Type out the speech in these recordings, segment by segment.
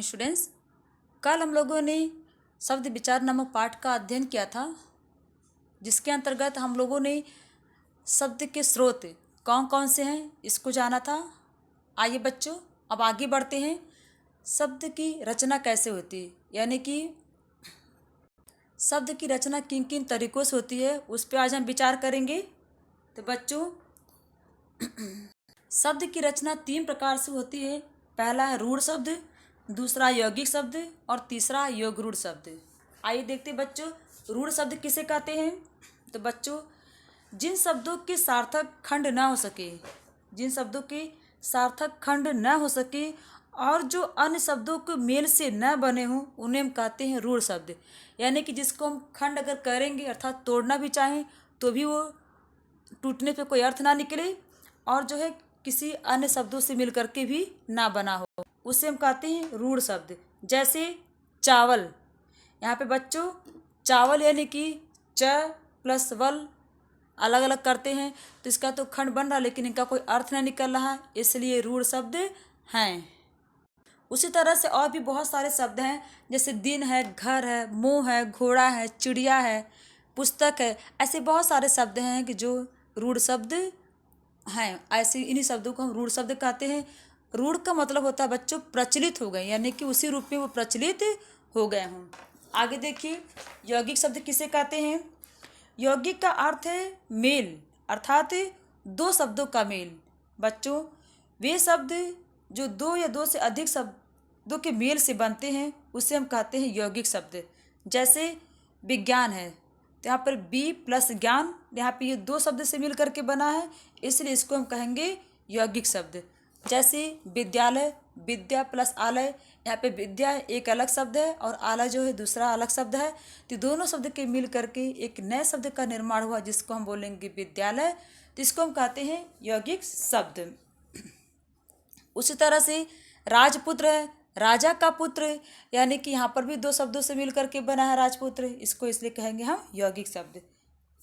Students, कल हम लोगों ने शब्द विचार नामक पाठ का अध्ययन किया था, जिसके अंतर्गत हम लोगों ने शब्द के स्रोत कौन कौन से हैं इसको जाना था। आइए बच्चों, अब आगे बढ़ते हैं। शब्द की रचना कैसे होती है, यानी कि शब्द की रचना किन किन तरीक़ों से होती है, उस पर आज हम विचार करेंगे। तो बच्चों, शब्द की रचना 3 प्रकार से होती है। पहला है रूढ़ शब्द, दूसरा यौगिक शब्द और तीसरा योगरूढ़ शब्द। आइए देखते बच्चों, रूढ़ शब्द किसे कहते हैं। तो बच्चों, जिन शब्दों के सार्थक खंड ना हो सके, जिन शब्दों के सार्थक खंड न हो सके और जो अन्य शब्दों के मेल से न बने हों, उन्हें हम कहते हैं रूढ़ शब्द। यानी कि जिसको हम खंड अगर करेंगे अर्थात तोड़ना भी चाहें तो भी वो टूटने पे कोई अर्थ ना निकले, और जो है किसी अन्य शब्दों से मिल करके भी ना बना हो, उसे हम कहते हैं रूढ़ शब्द। जैसे चावल, यहाँ पे बच्चों चावल यानी कि च प्लस वल अलग अलग करते हैं तो इसका तो खंड बन रहा, लेकिन इनका कोई अर्थ नहीं निकल रहा, इसलिए रूढ़ शब्द हैं। उसी तरह से और भी बहुत सारे शब्द हैं, जैसे दिन है, घर है, मुँह है, घोड़ा है, चिड़िया है, पुस्तक है। ऐसे बहुत सारे शब्द हैं कि जो रूढ़ शब्द हैं। ऐसे इन्हीं शब्दों को हम रूढ़ शब्द कहते हैं। रूढ़ का मतलब होता है बच्चों प्रचलित हो गए, यानी कि उसी रूप में वो प्रचलित हो गए हों। आगे देखिए, यौगिक शब्द किसे कहते हैं। यौगिक का अर्थ है मेल, अर्थात 2 शब्दों का मेल। बच्चों, वे शब्द जो 2 या 2 से अधिक शब्दों के मेल से बनते हैं उसे हम कहते हैं यौगिक शब्द। जैसे विज्ञान है तो यहाँ पर बी प्लस ज्ञान, यहाँ पे ये 2 शब्द से मिल करके बना है, इसलिए इसको हम कहेंगे यौगिक शब्द। जैसे विद्यालय, विद्या प्लस आलय, यहाँ पे विद्या एक अलग शब्द है और आलय जो है दूसरा अलग शब्द है, तो दोनों शब्द के मिल करके एक नए शब्द का निर्माण हुआ जिसको हम बोलेंगे विद्यालय, तो इसको हम कहते हैं यौगिक शब्द। उसी तरह से राजपुत्र है, राजा का पुत्र, यानी कि यहाँ पर भी 2 शब्दों से मिल करके बना है राजपुत्र, इसको इसलिए कहेंगे हम यौगिक शब्द।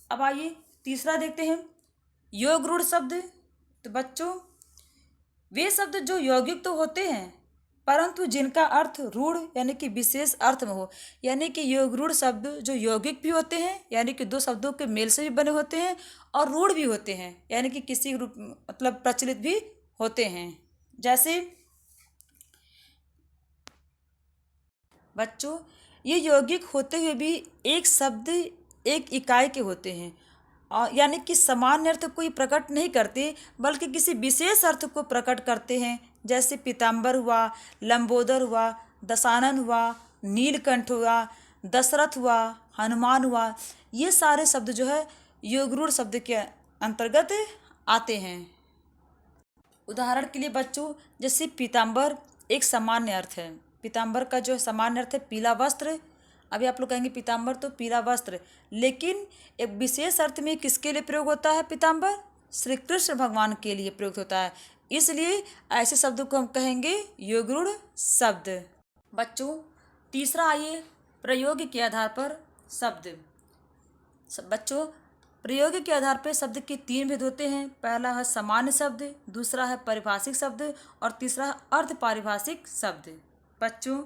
अब आइए तीसरा देखते हैं, योगरूढ़ शब्द। तो बच्चों, वे शब्द जो यौगिक तो होते हैं परंतु जिनका अर्थ रूढ़ यानी कि विशेष अर्थ में हो, यानी कि योगरूढ़ शब्द जो यौगिक भी होते हैं, यानी कि 2 शब्दों के मेल से भी बने होते हैं, और रूढ़ भी होते हैं, यानी कि किसी रूप मतलब प्रचलित भी होते हैं। जैसे बच्चों, ये यौगिक होते हुए भी एक शब्द एक इकाई के होते हैं, और यानी कि सामान्य अर्थ को ये प्रकट नहीं करते बल्कि किसी विशेष अर्थ को प्रकट करते हैं। जैसे पीताम्बर हुआ, लंबोदर हुआ, दशानन हुआ, नीलकंठ हुआ, दशरथ हुआ, हनुमान हुआ, ये सारे शब्द जो है योगरूढ़ शब्द के अंतर्गत आते हैं। उदाहरण के लिए बच्चों, जैसे पीताम्बर एक सामान्य अर्थ है, पीताम्बर का जो सामान्य अर्थ है पीला वस्त्र। अभी आप लोग कहेंगे पीताम्बर तो पीला वस्त्र, लेकिन एक विशेष अर्थ में किसके लिए प्रयोग होता है पीताम्बर? श्री कृष्ण भगवान के लिए प्रयोग होता है, इसलिए ऐसे शब्दों को हम कहेंगे योगरूढ़ शब्द। बच्चों, तीसरा आइए, प्रयोग के आधार पर शब्द। बच्चों, प्रयोग के आधार पर शब्द के 3 भेद होते हैं। पहला है सामान्य शब्द, दूसरा है पारिभाषिक शब्द और तीसरा है अर्ध पारिभाषिक शब्द। बच्चों,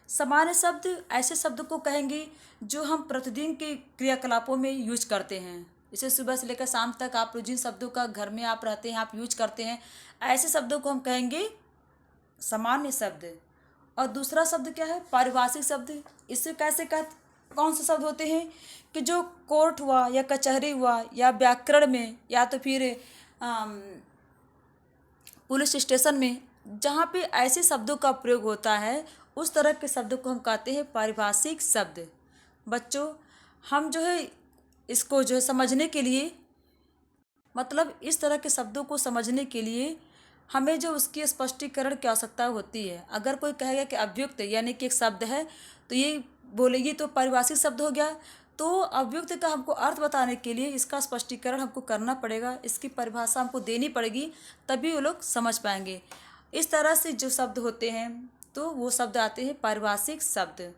सामान्य शब्द ऐसे शब्द को कहेंगे जो हम प्रतिदिन के क्रियाकलापों में यूज करते हैं। इसे सुबह से लेकर शाम तक आप जिन शब्दों का घर में आप रहते हैं, आप यूज करते हैं, ऐसे शब्दों को हम कहेंगे सामान्य शब्द। और दूसरा शब्द क्या है? पारिभाषिक शब्द। इससे कैसे कौन से शब्द होते हैं कि जो कोर्ट हुआ या कचहरी हुआ या व्याकरण में या तो फिर पुलिस स्टेशन में, जहाँ पे ऐसे शब्दों का प्रयोग होता है उस तरह के शब्दों को हम कहते हैं पारिभाषिक शब्द। बच्चों, हम जो है इसको जो है समझने के लिए, मतलब इस तरह के शब्दों को समझने के लिए हमें जो उसकी स्पष्टीकरण की आवश्यकता होती है। अगर कोई कहेगा कि अव्युक्त यानी कि एक शब्द है तो ये बोलेगी तो पारिभाषिक शब्द हो गया, तो अव्युक्त का हमको अर्थ बताने के लिए इसका स्पष्टीकरण हमको करना पड़ेगा, इसकी परिभाषा हमको देनी पड़ेगी, तभी वो लोग समझ पाएंगे। इस तरह से जो शब्द होते हैं तो वो शब्द आते हैं पारिभाषिक शब्द।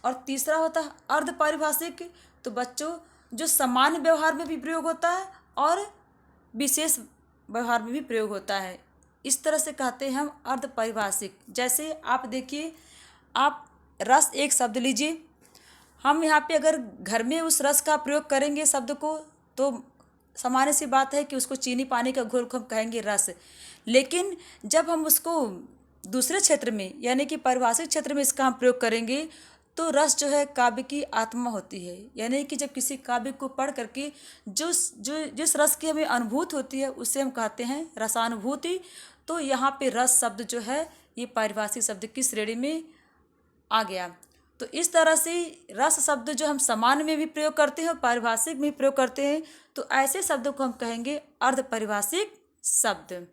और तीसरा होता है अर्ध पारिभाषिक। तो बच्चों, जो सामान्य व्यवहार में भी प्रयोग होता है और विशेष व्यवहार में भी प्रयोग होता है, इस तरह से कहते हैं हम अर्ध पारिभाषिक। जैसे आप देखिए, आप रस एक शब्द लीजिए। हम यहाँ पे अगर घर में उस रस का प्रयोग करेंगे शब्द को, तो सामान्य सी बात है कि उसको चीनी पानी का घोल को हम कहेंगे रस। लेकिन जब हम उसको दूसरे क्षेत्र में यानी कि पारिभाषिक क्षेत्र में इसका हम प्रयोग करेंगे, तो रस जो है काव्य की आत्मा होती है। यानी कि जब किसी काव्य को पढ़ करके जिस रस की हमें अनुभूति होती है, उसे हम कहते हैं रसानुभूति। तो यहाँ पे रस शब्द जो है ये पारिभाषिक शब्द की श्रेणी में आ गया। तो इस तरह से रस शब्द जो हम सामान्य में भी प्रयोग करते हैं और पारिभाषिक में भी प्रयोग करते हैं, तो ऐसे शब्दों को हम कहेंगे अर्ध पारिभाषिक शब्द।